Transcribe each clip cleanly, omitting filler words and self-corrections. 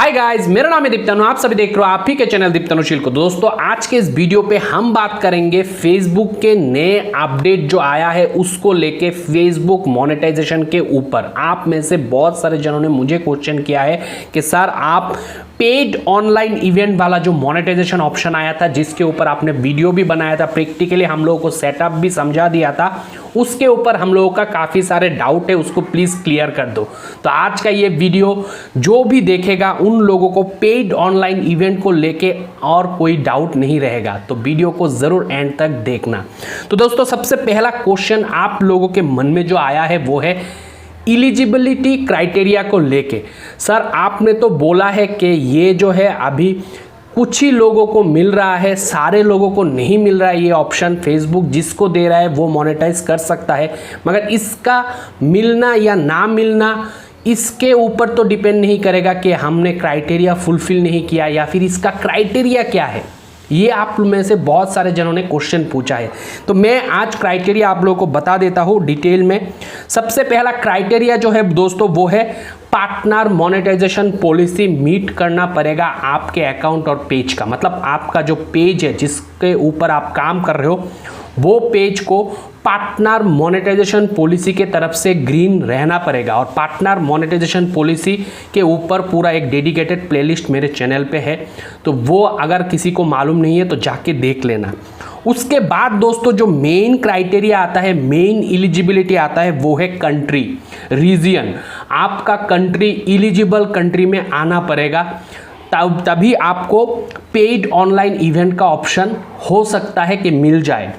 Hi guys, मेरा नाम है दीप्तनु। आप सभी देख रहे हो आप ही के चैनल दीप्तनुशील को। दोस्तों, आज के इस वीडियो पे हम बात करेंगे फेसबुक के नए अपडेट जो आया है उसको लेके, फेसबुक मोनेटाइजेशन के ऊपर। आप में से बहुत सारे जनों ने मुझे क्वेश्चन किया है कि सर आप पेड ऑनलाइन इवेंट वाला जो मोनेटाइजेशन ऑप्शन आया था, जिसके ऊपर आपने वीडियो भी बनाया था, प्रैक्टिकली हम लोगों को सेटअप भी समझा दिया था, उसके ऊपर हम लोगों का काफ़ी सारे डाउट है, उसको प्लीज़ क्लियर कर दो। तो आज का ये वीडियो जो भी देखेगा उन लोगों को पेड ऑनलाइन इवेंट को लेके और कोई डाउट नहीं रहेगा। तो वीडियो को ज़रूर एंड तक देखना। तो दोस्तों, सबसे पहला क्वेश्चन आप लोगों के मन में जो आया है वो है एलिजिबिलिटी क्राइटेरिया को लेके। सर आपने तो बोला है कि ये जो है अभी कुछ ही लोगों को मिल रहा है, सारे लोगों को नहीं मिल रहा है ये ऑप्शन। फेसबुक जिसको दे रहा है वो मोनेटाइज कर सकता है, मगर इसका मिलना या ना मिलना इसके ऊपर तो डिपेंड नहीं करेगा कि हमने क्राइटेरिया फुलफिल नहीं किया या फिर इसका क्राइटेरिया क्या है। ये आप में से बहुत सारे जनों ने क्वेश्चन पूछा है, तो मैं आज क्राइटेरिया आप लोगों को बता देता हूँ डिटेल में। सबसे पहला क्राइटेरिया जो है दोस्तों वो है पार्टनर मोनेटाइजेशन पॉलिसी मीट करना पड़ेगा आपके अकाउंट और पेज का। मतलब आपका जो पेज है जिसके ऊपर आप काम कर रहे हो वो पेज को पार्टनर मोनेटाइजेशन पॉलिसी के तरफ से ग्रीन रहना पड़ेगा। और पार्टनर मोनेटाइजेशन पॉलिसी के ऊपर पूरा एक डेडिकेटेड प्लेलिस्ट मेरे चैनल पे है, तो वो अगर किसी को मालूम नहीं है तो जाके देख लेना। उसके बाद दोस्तों जो मेन क्राइटेरिया आता है, मेन एलिजिबिलिटी आता है, वो है कंट्री, रीजन। आपका कंट्री एलिजिबल कंट्री में आना पड़ेगा, तभी आपको पेड ऑनलाइन इवेंट का ऑप्शन हो सकता है कि मिल जाए।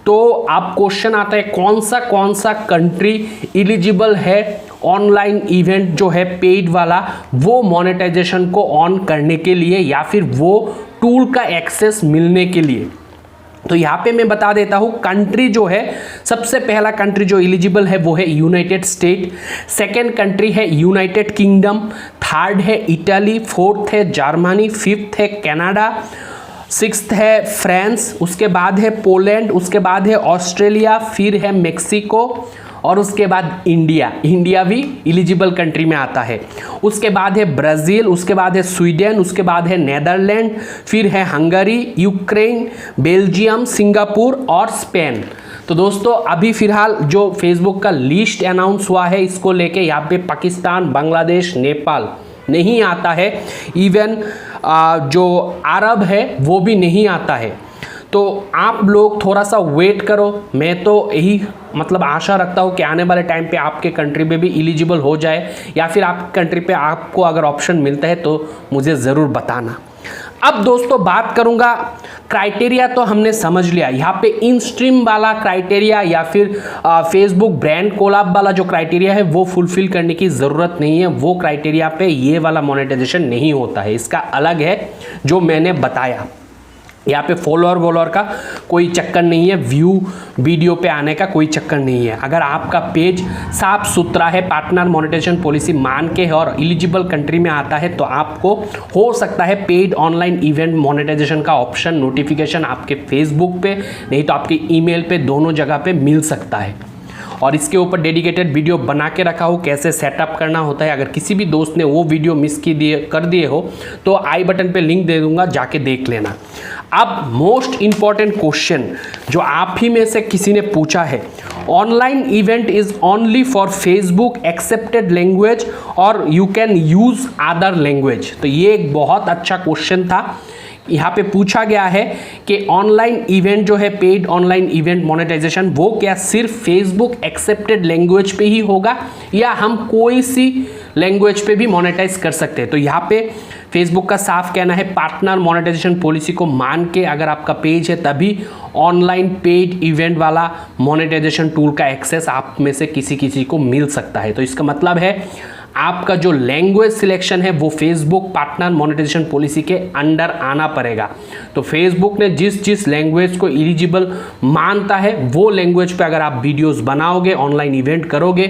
तो आप क्वेश्चन आता है कौन सा कंट्री एलिजिबल है ऑनलाइन इवेंट जो है पेड वाला, वो मोनेटाइजेशन को ऑन करने के लिए या फिर वो टूल का एक्सेस मिलने के लिए। तो यहाँ पे मैं बता देता हूँ कंट्री जो है, सबसे पहला कंट्री जो एलिजिबल है वो है यूनाइटेड स्टेट, सेकेंड कंट्री है यूनाइटेड किंगडम, थर्ड है इटली, फोर्थ है जर्मनी, फिफ्थ है कनाडा, सिक्स्थ है फ्रांस, उसके बाद है पोलैंड, उसके बाद है ऑस्ट्रेलिया, फिर है मेक्सिको और उसके बाद इंडिया भी एलिजिबल कंट्री में आता है। उसके बाद है ब्राज़ील, उसके बाद है स्वीडन, उसके बाद है नेदरलैंड, फिर है हंगरी, यूक्रेन, बेल्जियम, सिंगापुर और स्पेन। तो दोस्तों अभी फिलहाल जो फेसबुक का लिस्ट अनाउंस हुआ है इसको लेके, यहाँ पे पाकिस्तान, बांग्लादेश, नेपाल नहीं आता है, इवन जो अरब है वो भी नहीं आता है। तो आप लोग थोड़ा सा वेट करो। मैं तो यही मतलब आशा रखता हूँ कि आने वाले टाइम पे आपके कंट्री में भी एलिजिबल हो जाए, या फिर आप कंट्री पे आपको अगर ऑप्शन मिलता है तो मुझे ज़रूर बताना। अब दोस्तों बात करूँगा, क्राइटेरिया तो हमने समझ लिया। यहाँ पे इन स्ट्रीम वाला क्राइटेरिया या फिर फेसबुक ब्रांड कोलैब वाला जो क्राइटेरिया है वो फुलफिल करने की ज़रूरत नहीं है। वो क्राइटेरिया पे ये वाला मोनेटाइजेशन नहीं होता है, इसका अलग है जो मैंने बताया। यहाँ पे फॉलोअर का कोई चक्कर नहीं है, व्यू वीडियो पे आने का कोई चक्कर नहीं है। अगर आपका पेज साफ सुथरा है, पार्टनर मोनेटाइजेशन पॉलिसी मान के है और एलिजिबल कंट्री में आता है, तो आपको हो सकता है पेड ऑनलाइन इवेंट मोनेटाइजेशन का ऑप्शन नोटिफिकेशन आपके फेसबुक पे नहीं तो आपके ईमेल पे, दोनों जगह पे मिल सकता है। और इसके ऊपर डेडिकेटेड वीडियो बना के रखा हो कैसे सेटअप करना होता है। अगर किसी भी दोस्त ने वो वीडियो मिस कर दिए हो तो आई बटन पे लिंक दे दूंगा, जाके देख लेना। अब मोस्ट इंपॉर्टेंट क्वेश्चन जो आप ही में से किसी ने पूछा है, online event is only for Facebook accepted language और you can use other language. तो ये एक बहुत अच्छा क्वेश्चन था। यहाँ पे पूछा गया है कि ऑनलाइन इवेंट जो है पेड ऑनलाइन इवेंट मोनेटाइजेशन वो क्या सिर्फ फेसबुक एक्सेप्टेड लैंग्वेज पे ही होगा या हम कोई सी लैंग्वेज पे भी मोनेटाइज कर सकते हैं। तो यहाँ पे फेसबुक का साफ कहना है पार्टनर मोनेटाइजेशन पॉलिसी को मान के अगर आपका पेज है तभी ऑनलाइन पेड इवेंट वाला मोनेटाइजेशन टूल का एक्सेस आप में से किसी को मिल सकता है। तो इसका मतलब है आपका जो लैंग्वेज सिलेक्शन है वो फेसबुक पार्टनर मोनेटाइजेशन पॉलिसी के अंडर आना पड़ेगा। तो फेसबुक ने जिस लैंग्वेज को एलिजिबल मानता है वो लैंग्वेज पे अगर आप वीडियोस बनाओगे, ऑनलाइन इवेंट करोगे,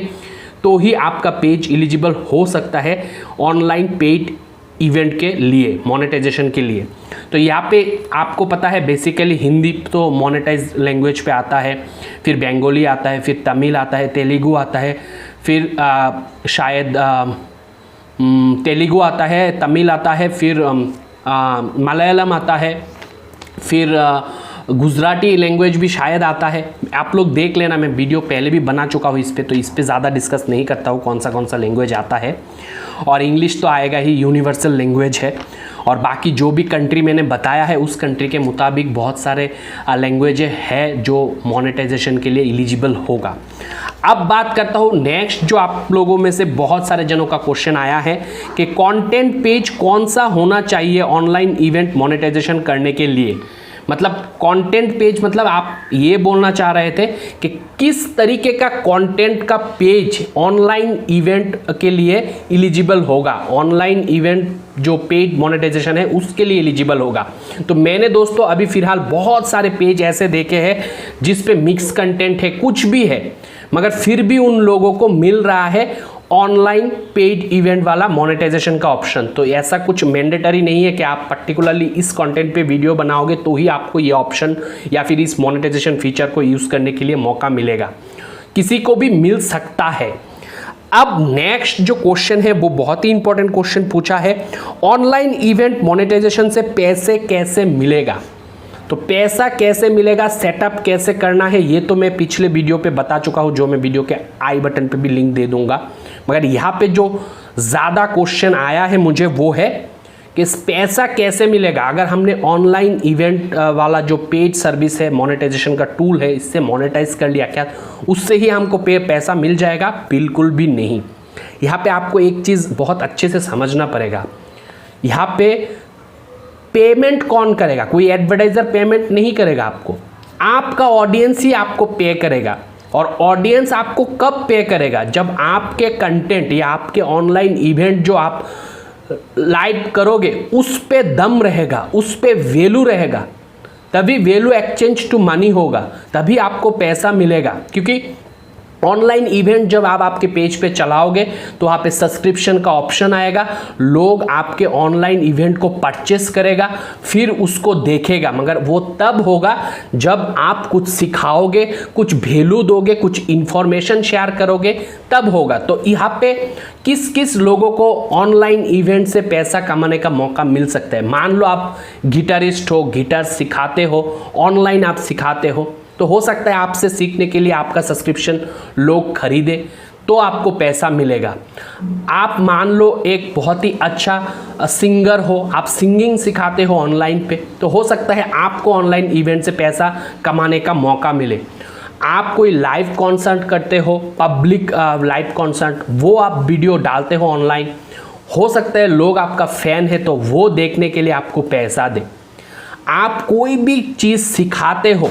तो ही आपका पेज एलिजिबल हो सकता है ऑनलाइन पेड इवेंट के लिए, मोनेटाइजेशन के लिए। तो यहाँ पे आपको पता है बेसिकली हिंदी तो मोनेटाइज लैंग्वेज पे आता है, फिर बंगाली आता है, फिर तमिल आता है, तेलुगु आता है, फिर शायद तेलुगु आता है, तमिल आता है, फिर मलयालम आता है, फिर गुजराती लैंग्वेज भी शायद आता है। आप लोग देख लेना, मैं वीडियो पहले भी बना चुका हूँ इस पर, तो इस पर ज़्यादा डिस्कस नहीं करता हूँ कौन सा लैंग्वेज आता है। और इंग्लिश तो आएगा ही, यूनिवर्सल लैंग्वेज है। और बाकी जो भी कंट्री मैंने बताया है उस कंट्री के मुताबिक बहुत सारे लैंग्वेज है जो मोनेटाइजेशन के लिए एलिजिबल होगा। अब बात करता हूँ नेक्स्ट, जो आप लोगों में से बहुत सारे जनों का क्वेश्चन आया है कि कंटेंट पेज कौन सा होना चाहिए ऑनलाइन इवेंट मोनेटाइजेशन करने के लिए। मतलब कंटेंट पेज, मतलब आप ये बोलना चाह रहे थे कि किस तरीके का कंटेंट का पेज ऑनलाइन इवेंट के लिए एलिजिबल होगा, ऑनलाइन इवेंट जो पेड मोनेटाइजेशन है उसके लिए एलिजिबल होगा। तो मैंने दोस्तों अभी फिलहाल बहुत सारे पेज ऐसे देखे हैं जिस पे मिक्स कंटेंट है, कुछ भी है, मगर फिर भी उन लोगों को मिल रहा है ऑनलाइन पेड इवेंट वाला मोनेटाइजेशन का ऑप्शन। तो ऐसा कुछ मैंडेटरी नहीं है कि आप पर्टिकुलरली इस कंटेंट पे वीडियो बनाओगे तो ही आपको ये ऑप्शन या फिर इस मोनेटाइजेशन फीचर को यूज़ करने के लिए मौका मिलेगा, किसी को भी मिल सकता है। अब नेक्स्ट जो क्वेश्चन है वो बहुत ही इंपॉर्टेंट क्वेश्चन पूछा है, ऑनलाइन इवेंट मोनेटाइजेशन से पैसे कैसे मिलेगा। तो पैसा कैसे मिलेगा, सेटअप कैसे करना है, ये तो मैं पिछले वीडियो पे बता चुका हूँ, जो मैं वीडियो के आई बटन पे भी लिंक दे दूंगा। मगर यहाँ पे जो ज़्यादा क्वेश्चन आया है मुझे वो है कि पैसा कैसे मिलेगा। अगर हमने ऑनलाइन इवेंट वाला जो पेड सर्विस है, मोनेटाइजेशन का टूल है, इससे मोनेटाइज कर लिया, क्या उससे ही हमको पैसा मिल जाएगा? बिल्कुल भी नहीं। यहाँ पे आपको एक चीज़ बहुत अच्छे से समझना पड़ेगा, यहाँ पे पेमेंट कौन करेगा? कोई एडवर्टाइजर पेमेंट नहीं करेगा आपको, आपका ऑडियंस ही आपको पे करेगा। और ऑडियंस आपको कब पे करेगा? जब आपके कंटेंट या आपके ऑनलाइन इवेंट जो आप लाइव करोगे उस पे दम रहेगा, उस पे वैल्यू रहेगा, तभी वैल्यू एक्सचेंज टू मनी होगा, तभी आपको पैसा मिलेगा। क्योंकि ऑनलाइन इवेंट जब आप आपके पेज पे चलाओगे तो वहाँ पे सब्सक्रिप्शन का ऑप्शन आएगा, लोग आपके ऑनलाइन इवेंट को परचेस करेगा, फिर उसको देखेगा, मगर वो तब होगा जब आप कुछ सिखाओगे, कुछ वैल्यू दोगे, कुछ इंफॉर्मेशन शेयर करोगे, तब होगा। तो यहाँ पे किस किस लोगों को ऑनलाइन इवेंट से पैसा कमाने का मौका मिल सकता है? मान लो आप गिटारिस्ट हो, गिटार सिखाते हो, ऑनलाइन आप सिखाते हो, तो हो सकता है आपसे सीखने के लिए आपका सब्सक्रिप्शन लोग खरीदे तो आपको पैसा मिलेगा। आप मान लो एक बहुत ही अच्छा सिंगर हो, आप सिंगिंग सिखाते हो ऑनलाइन पे, तो हो सकता है आपको ऑनलाइन इवेंट से पैसा कमाने का मौका मिले। आप कोई लाइव कॉन्सर्ट करते हो, पब्लिक लाइव कॉन्सर्ट, वो आप वीडियो डालते हो ऑनलाइन, हो सकता है लोग आपका फ़ैन है तो वो देखने के लिए आपको पैसा दे। आप कोई भी चीज़ सिखाते हो,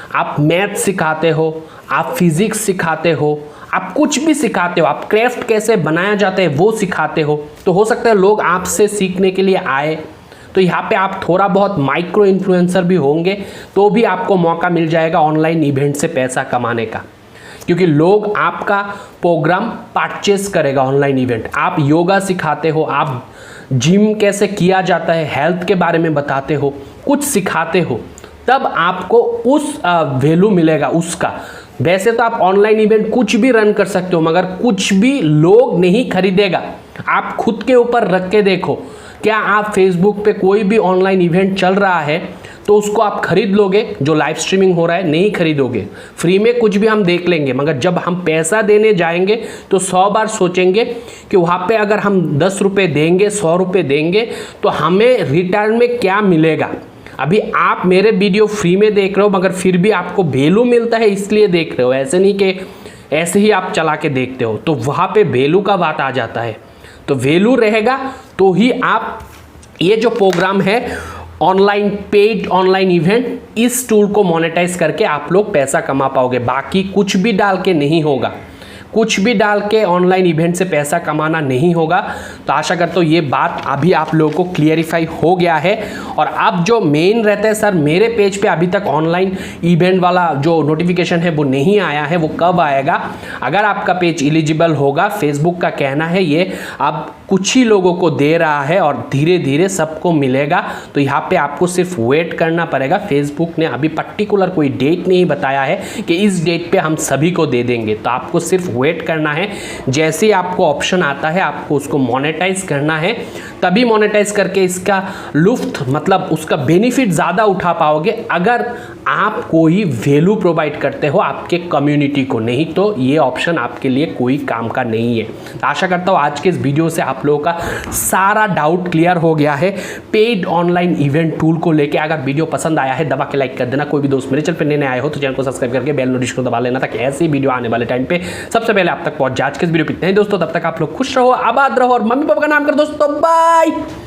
आप मैथ सिखाते हो, आप फिजिक्स सिखाते हो, आप कुछ भी सिखाते हो, आप क्राफ्ट कैसे बनाया जाता है वो सिखाते हो, तो हो सकता है लोग आपसे सीखने के लिए आए। तो यहाँ पे आप थोड़ा बहुत माइक्रो इन्फ्लुएंसर भी होंगे तो भी आपको मौका मिल जाएगा ऑनलाइन इवेंट से पैसा कमाने का, क्योंकि लोग आपका प्रोग्राम परचेस करेगा ऑनलाइन इवेंट। आप योगा सिखाते हो, आप जिम कैसे किया जाता है, हेल्थ के बारे में बताते हो, कुछ सिखाते हो, तब आपको उस वैल्यू मिलेगा उसका। वैसे तो आप ऑनलाइन इवेंट कुछ भी रन कर सकते हो, मगर कुछ भी लोग नहीं खरीदेगा। आप खुद के ऊपर रख के देखो, क्या आप फेसबुक पे कोई भी ऑनलाइन इवेंट चल रहा है तो उसको आप खरीद लोगे? जो लाइव स्ट्रीमिंग हो रहा है नहीं खरीदोगे। फ्री में कुछ भी हम देख लेंगे, मगर जब हम पैसा देने जाएंगे तो 100 बार सोचेंगे कि वहाँ पे अगर हम 10 रुपये देंगे, 100 रुपये देंगे तो हमें रिटर्न में क्या मिलेगा। अभी आप मेरे वीडियो फ्री में देख रहे हो, मगर फिर भी आपको वैल्यू मिलता है इसलिए देख रहे हो, ऐसे नहीं कि ऐसे ही आप चला के देखते हो। तो वहाँ पे वैल्यू का बात आ जाता है। तो वैल्यू रहेगा तो ही आप ये जो प्रोग्राम है ऑनलाइन पेड ऑनलाइन इवेंट, इस टूल को मोनेटाइज करके आप लोग पैसा कमा पाओगे। बाकी कुछ भी डाल के नहीं होगा, कुछ भी डाल के ऑनलाइन इवेंट से पैसा कमाना नहीं होगा। तो आशा करता हूँ ये बात अभी आप लोगों को क्लियरिफाई हो गया है। और अब जो मेन रहता है, सर मेरे पेज पे अभी तक ऑनलाइन इवेंट वाला जो नोटिफिकेशन है वो नहीं आया है, वो कब आएगा? अगर आपका पेज एलिजिबल होगा, फेसबुक का कहना है ये अब कुछ ही लोगों को दे रहा है और धीरे धीरे सबको मिलेगा। तो यहाँ पे आपको सिर्फ वेट करना पड़ेगा। फेसबुक ने अभी पर्टिकुलर कोई डेट नहीं बताया है कि इस डेट पे हम सभी को दे देंगे, तो आपको सिर्फ वेट करना है। जैसे ही आपको ऑप्शन आता है आपको उसको मोनेटाइज करना है, तभी मोनेटाइज करके इसका लुफ्त मतलब उसका बेनिफिट ज़्यादा उठा पाओगे अगर आप कोई वैल्यू प्रोवाइड करते हो आपके कम्युनिटी को। नहीं तो ये ऑप्शन आपके लिए कोई काम का नहीं है। तो आशा करता हूँ आज के इस वीडियो से आप लोगों का सारा डाउट क्लियर हो गया है पेड ऑनलाइन इवेंट टूल को लेके। अगर वीडियो पसंद आया है दबा के लाइक कर देना। कोई भी दोस्त मेरे चैनल पर नए आए हो तो चैनल को सब्सक्राइब करके बेल नोटिफिकेशन दबा लेना ताकि ऐसे ही वीडियो आने वाले टाइम पे सबसे पहले आप तक पहुंच जाए। आज के इस वीडियो पे इतना ही दोस्तों, तब तक आप लोग खुश रहो, आबाद रहो और मम्मी पापा का नाम कर दोस्तों। बाय।